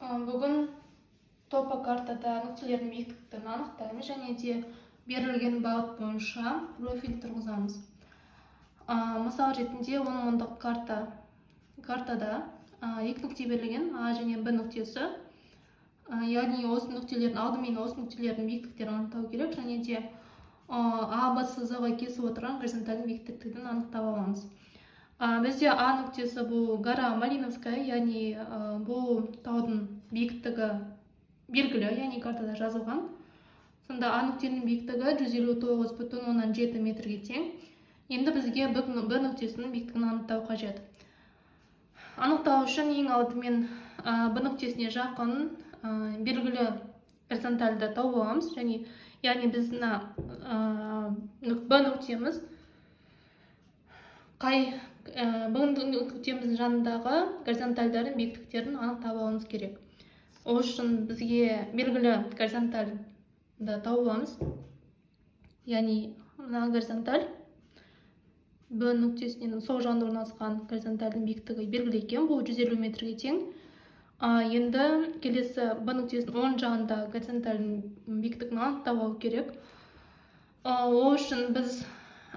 Бүгін топокартада нүктелердің биіктіктерін анықтаймыз және де берілген бағыт бойынша профиль тұрғызамыз. Мысал ретінде 10 мыңдық картада екі нүкте берілген, А және Б нүктесі. Яғни осы нүктелердің алдымен осы нүктелердің биіктіктерін анықтау керек және де А, Б, С, З-ға кесіп отырған горизонтальдің биіктіктерін анықтап аламыз. Бізде А нүктесі бұл гора Малиновская, яғни бұл таудың биіктігі белгілі, яғни картада жазылған. Сонда А нүктенің биіктігі 159,7 метрге тең. Енді бізге Б нүктесінің биіктігін анықтау қажет. Анықтау үшін ең алдымен Б нүктесіне жақын белгілі горизонтальды тауып аламыз, яғни біздің Б нүктеміз Б нүктеміздің жанындағы горизонтальдардың биіктіктерін анықтап алуымыз керек. Ол үшін бізге белгілі горизонтальды тауып аламыз. Яғни мына горизонталь Б нүктесінен сол жағында орналасқан горизонтальдің биіктігі белгілі екен, бұл 150 метрге тең. Енді келесі Б нүктесінің оң жағында горизонтальдің биіктігін анықтап алу керек. Ол үшін біз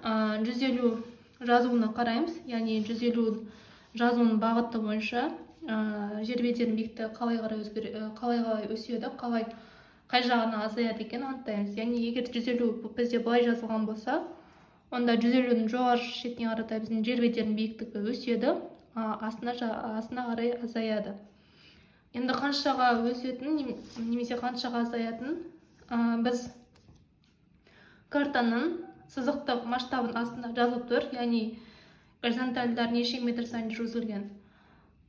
150 жазуына қараймыз, яғни 150 жазуының бағыты бойынша жер бедерінің биіктігі қалай өседі, қай жағына азаяды екен анықтаймыз. Яғни егер 150 бізде былай жазылған болса, онда 150-дің жоғары шетіне қарата біздің жер бедерінің биіктігі өседі, астына қарай азаяды. Енді қаншаға өсетін немесе қаншаға азаятын біз картаның сызықтық масштабын астында жазылып тұр, яғни горизонтальдар неше метр сайын жүргізілген.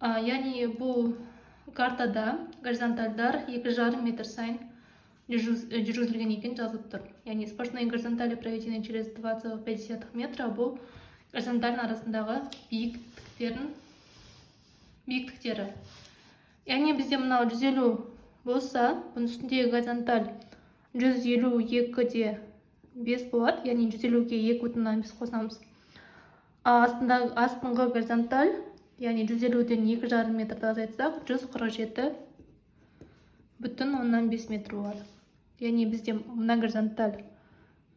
Яғни бұл картада горизонтальдар 2,5 метр сайын жүргізілген екен жазылып тұр. Яғни сплошные горизонтали проведены через 2,5 метра, бұл горизонтальдің арасындағы биіктіктері. Яғни бізде мынау 150 болса, бұның үстіндегі горизонталь 152-де 5 болады, яғни 150-ге 2,5 қосамыз. Астыңғы горизонталь, яғни 150-ден 2,5 метрді азайтсақ, 147,5 метр болады. Яғни бізде мына горизонталь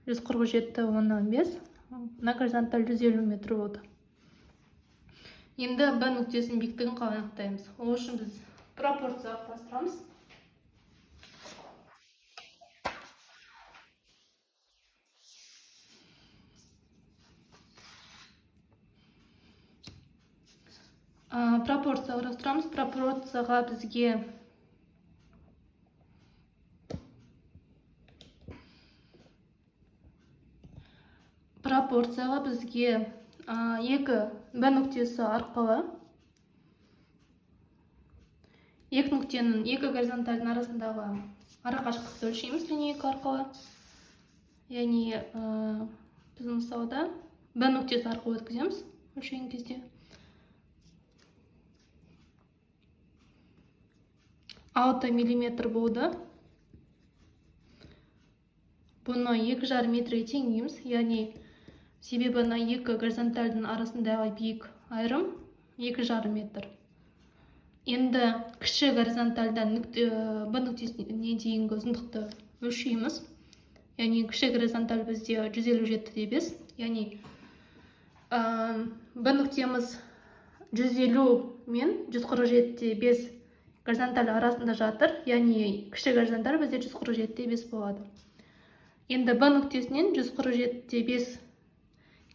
147,5, мына горизонталь 150 метр болды. Енді Б нүктесінің биіктігін қалай анықтаймыз? Ол үшін біз пропорция құрастырамыз. Пропорцияға бізге екі Б нүктесі арқылы екі нүктенің екі горизонтальдің арасындағы арақашықтықты өлшейміз линейка арқылы. Яғни біз мысалда Б нүктесі арқылы өткіземіз өлшеген кезде. 6 мм болды. Бұны 2,5 метрге теңейміз, яғни себебі екі горизонтальдің арасындағы биік айырым 2,5 метр. Енді кіші горизонтальдан Б нүктесіне дейінгі ұзындықты өлшейміз. Яғни кіші горизонталь бізде 157,5, яғни Б нүктеміз 150 мен 147,5 горизонталь арасында жатыр, яғни кіші горизонталь бізде 147,5 болады. Енді Б нүктесінен 147,5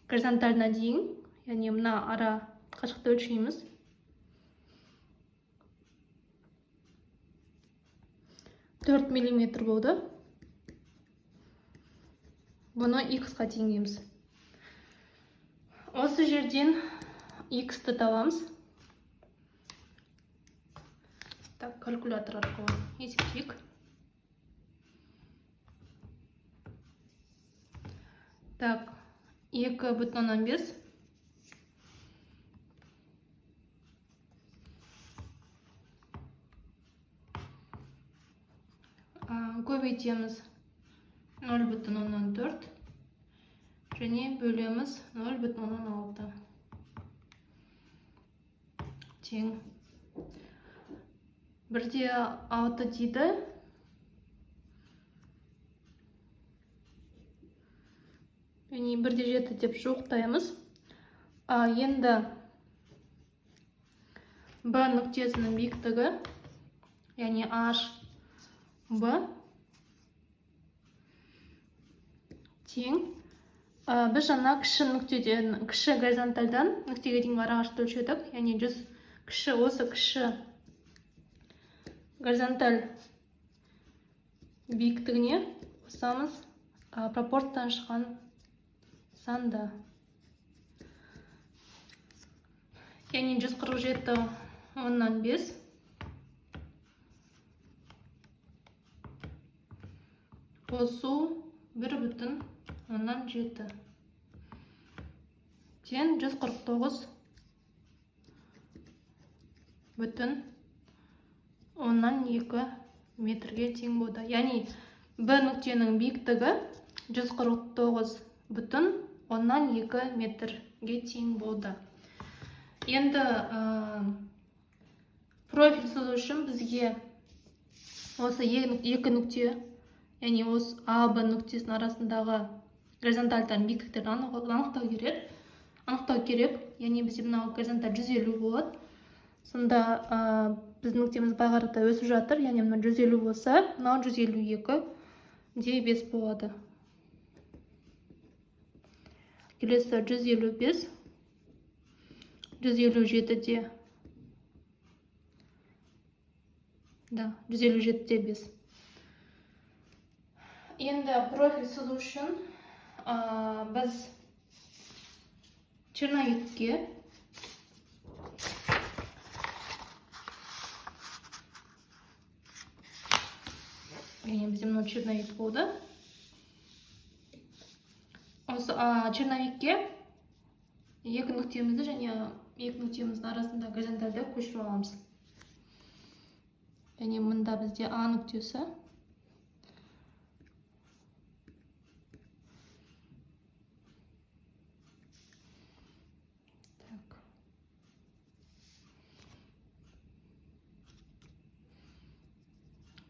горизонтальна дейін, яғни мына ара қашықты өлшейміз. 4 мм болды. Бұны X-қа теңейміз. Осы жерден X-ті табамыз. Калькулятор арқылы есептейік. Так, 2,5. Көбейтеміз 0,4 және бөлеміз 0,6. Тең 1-де 6 дейді. Яғни 1-де 7 деп жуықтаймыз. Енді Б нүктесінің биіктігі, яғни HB тең. Біз жаңа кіші нүктеден, кіші горизонтальдан нүктеге дейінгі арақашықтықты өлшедік. Яғни осы кіші горизонталь биіктігіне қосамыз пропорциядан шыққан санды. Яғни 147/5 қосу 1,7 тең 149,2 метрге тең болды. Яғни Б нүктенің биіктігі 149,2 метрге тең болды. Енді профиль сызу үшін бізге осы екі нүкте, яғни осы АБ нүктесінің арасындағы горизонтальдардың биіктіктерін анықтау керек. Яғни бізде мынау горизонталь 150 болады. Сонда біз нүктеміз бай қарата өсіп жатыр. Яғни мына 150 болса, мынау 152,5 болады. Келесі 155, 157-де. Да, 157,5. Енді профиль сызу үшін біз черновикке бізде мынау черновик болды. Осы черновикке екі нүктемізді және екі нүктеміздің арасында горизонтальды көшіріп аламыз. Яғни мұнда бізде А нүктесі.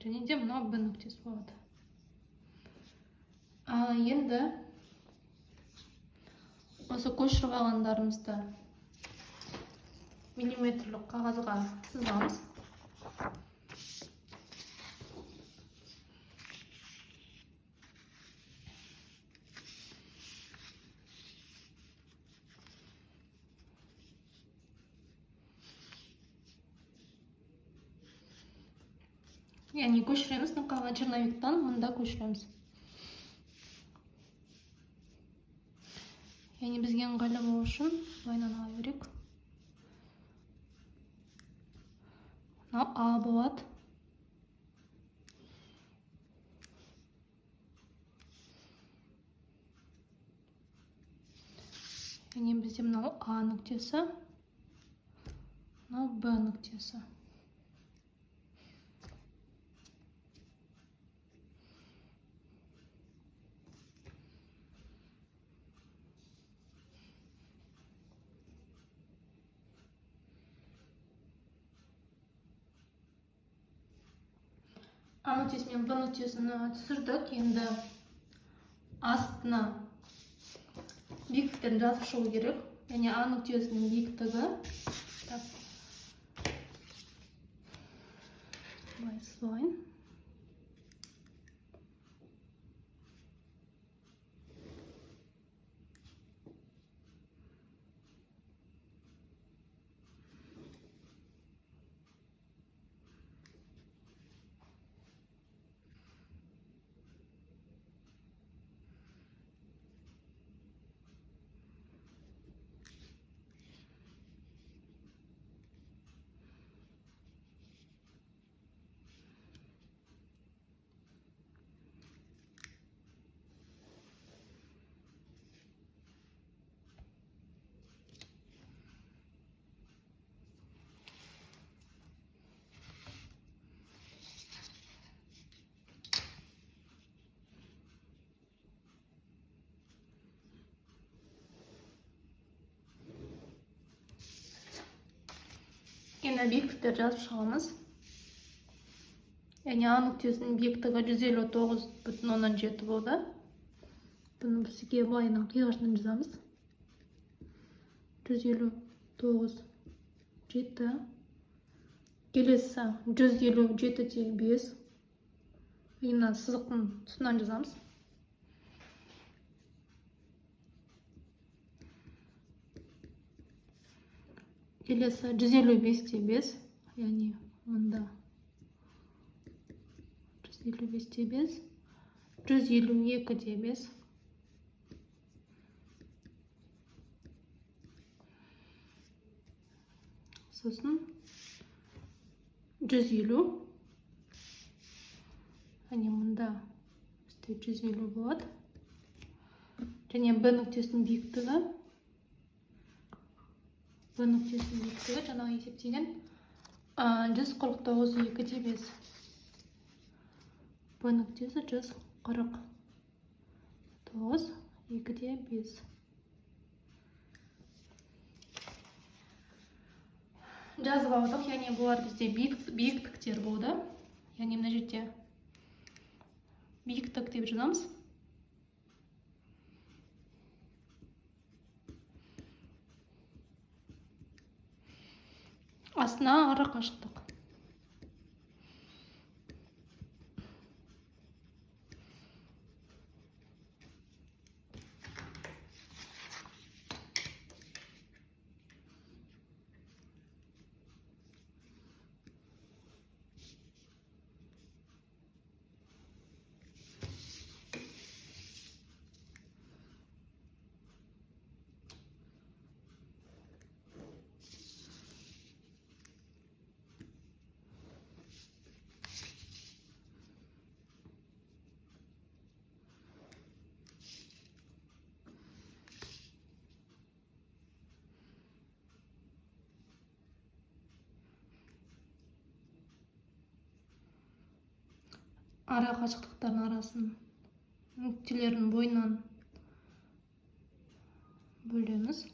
Және де мынау Б нүктесі болады. Енді осы көшіріп алғандарымызды миллиметрлік қағазға сызамыз. Яғни көшіреміз, қалған черновиктан мұнда көшіреміз. Яғни бізге ыңғайлы болу үшін былайынан ала берейік. Мынау А болады. Яғни бізде мынау А нүктесі, мынау Б нүктесі. А нүктесі мен Б нүктесіні түсірдік. Енді астына биіктіктерін жазып шығу керек. Яғни А нүктесінің биіктігі. Былай сызайын. Енді биіктіктерді жазып шығамыз. яғни А нүктесінің биіктігі 159,7 болды. Бұны бізге былайынан қиғашынан жазамыз. 159,7. Келесі 157,5. Мына сызықтың тұсынан жазамыз. Келесі 155,5. Яғни мұнда 155,5. 152,5. Сосын 150. Яғни мұнда 150 болады. Және Б нүктесінің биіктігі. Б нүктесінің биіктігі жаңағы есептеген 149,2,5. Б нүктесі 149,2,5. Жазып алдық, яғни бұлар бізде биіктіктер болды. Яғни мына жерде биіктік деп жазамыз. Астына ара қашықтық. Ара қашықтықтардың арасын нүктелердің бойынан бөлеміз.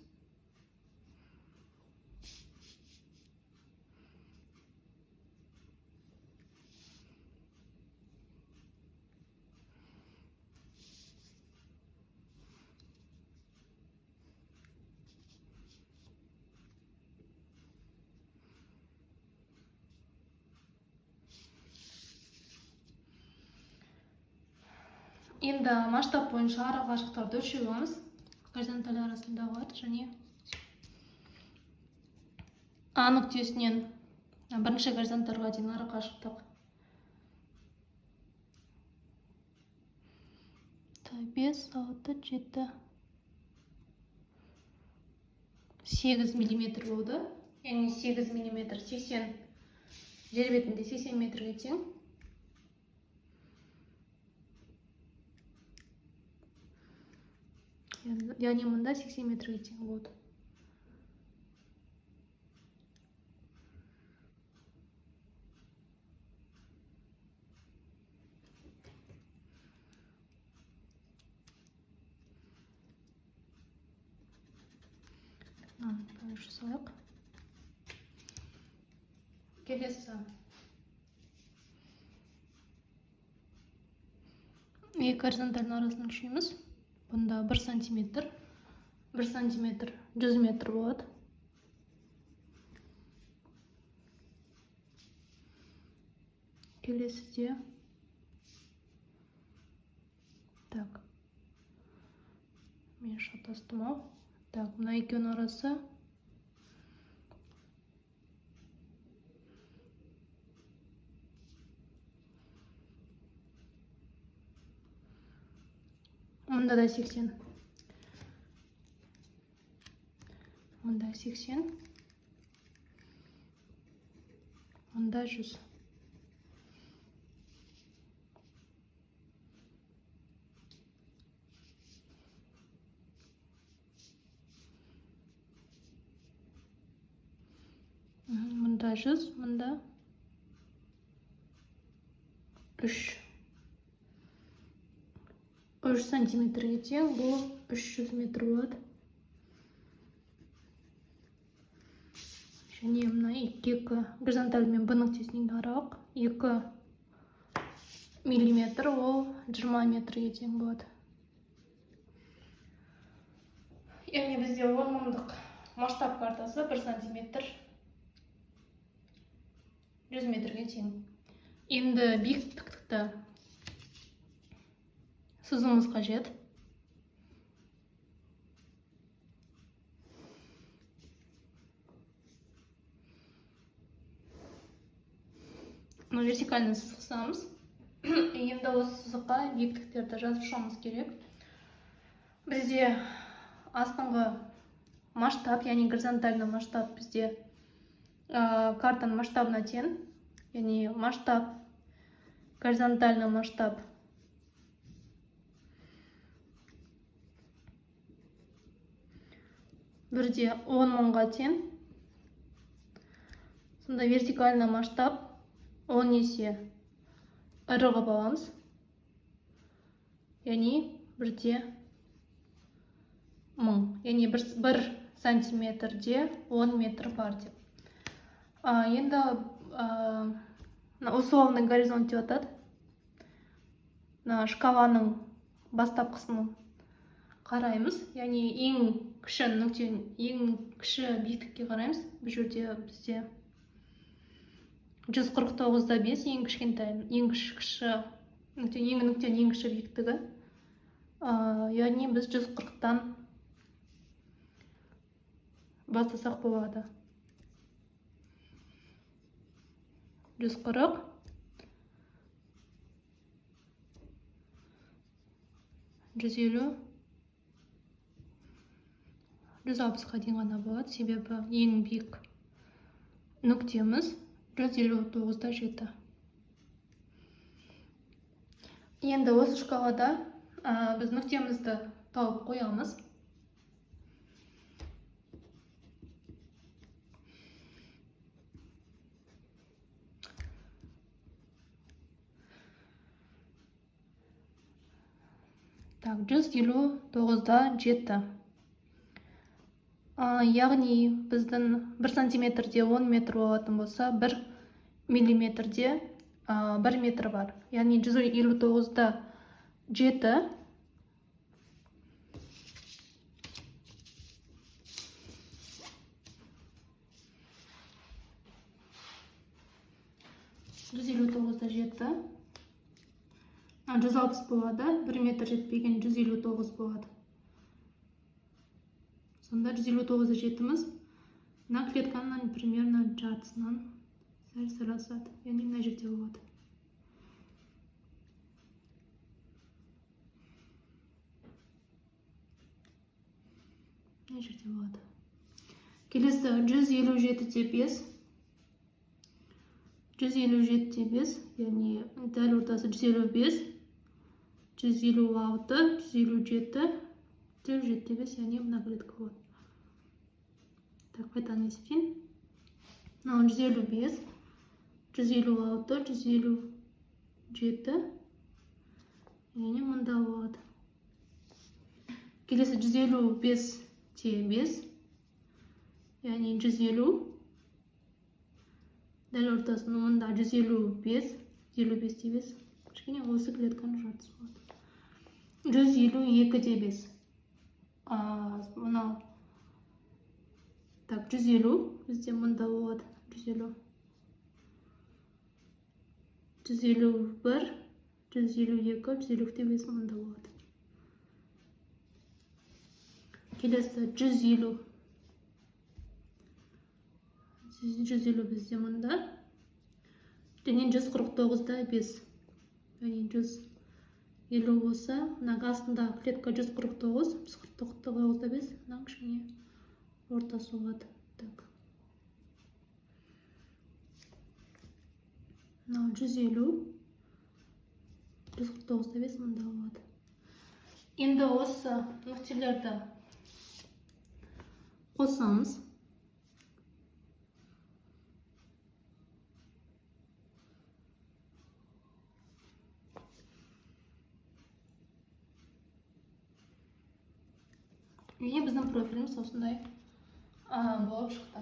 Енді масштаб бойынша ара қашықтықтарды өлшеп аламыз. Горизонталь арасындағы және А нүктесінен бірінші горизонтальға дейін ара қашықтық 5, 6, 7, 8 мм болды. Яғни 8 мм 80 жер бетінде 80 метрге тең. Яғни мұнда 80 метрге тең болады. Жасайық. Келесі екі горизонтальның арасын өлшейміз. Бұнда 1 сантиметр 100 метр болады. Келесіде так, мен шатастым ау. Так, мына екеуінің арасы мұнда да 80. Мұнда 80. Мұнда 100. Мұнда 100, мұнда 3 сантиметрге тең, бұл 300 метр болады. Және мына екі горизонталь мен Б нүктесінің аралық 2 миллиметр, ол 20 метрге тең болады. Яғни бізде 10 мыңдық масштаб картасы 1 сантиметр 100 метрге тең. Енді биіктікті сызуымыз қажет. Вертикальный сызсамыз. Енді осы сызыққа биіктіктерді жазып шығуымыз керек. Бізде астыңғы масштаб, яғни горизонтальный масштаб бізде картаның масштабына тең. Яғни масштаб, горизонтальный масштаб бірде 10 мыңға тең. Сонда вертикальный масштаб 10 есе ірі қылып аламыз. Яғни бірде 1000. Яғни 1 сантиметрде 10 метр бар деп. Енді условный горизонт деп атады. Шкаланың бастапқысын қараймыз. Яғни ең кіші нүкте, ең кіші биіктікке қараймыз. Бұл жерде бізде 149-да 5 ең кішкентай, ең кіші нүкте, нүктенің ең кіші биіктігі. Яғни біз 140-тан бастасақ болады. 140, 150, 160-қа дейін ғана болады, себебі ең биік нүктеміз 159-да 7. Енді осы шкалада біз нүктемізді тауып қоямыз. Так, 159-да 7. Яғни біздің 1 сантиметрде 10 метр болатын болса, 1 миллиметрде 1 метр бар. Яғни 159-да 7 159-да 7 160 болады. 1 метр жетпеген 159 болады. Сонда 159-да 7-міз мына клетканың примерно жартысынан сәл асады. Яғни мына жерде болады. Мына жерде болады. Келесі 157-де 5. 157-де 5, яғни дәл ортасы 155, 156, 157, 157-де 5, яғни мына клетка болады. Так, қайтадан есептейін. 155, 156, 157, яғни мұнда болады. Келесі 155-те 5, яғни 150, дәл ортасының мұнда 155, 155-те 5, кішкене осы клетканың жартысы болады. 152-де 5. Мынау. Так, 150 бізде мұнда болады. 150. 151, 152, 152-де 5 мұнда болады. Келесі 150. 150 бізде мұнда. Және 149-да 5. Яғни 150 болса, мына астында клетка 149, 149-да 5, мына кішкене ортасы болады. Так. Мына 150, 149-да 5 мұнда болады. Енді осы нүктелерді қосамыз. Міне біздің профиліміз осындай болып шықты.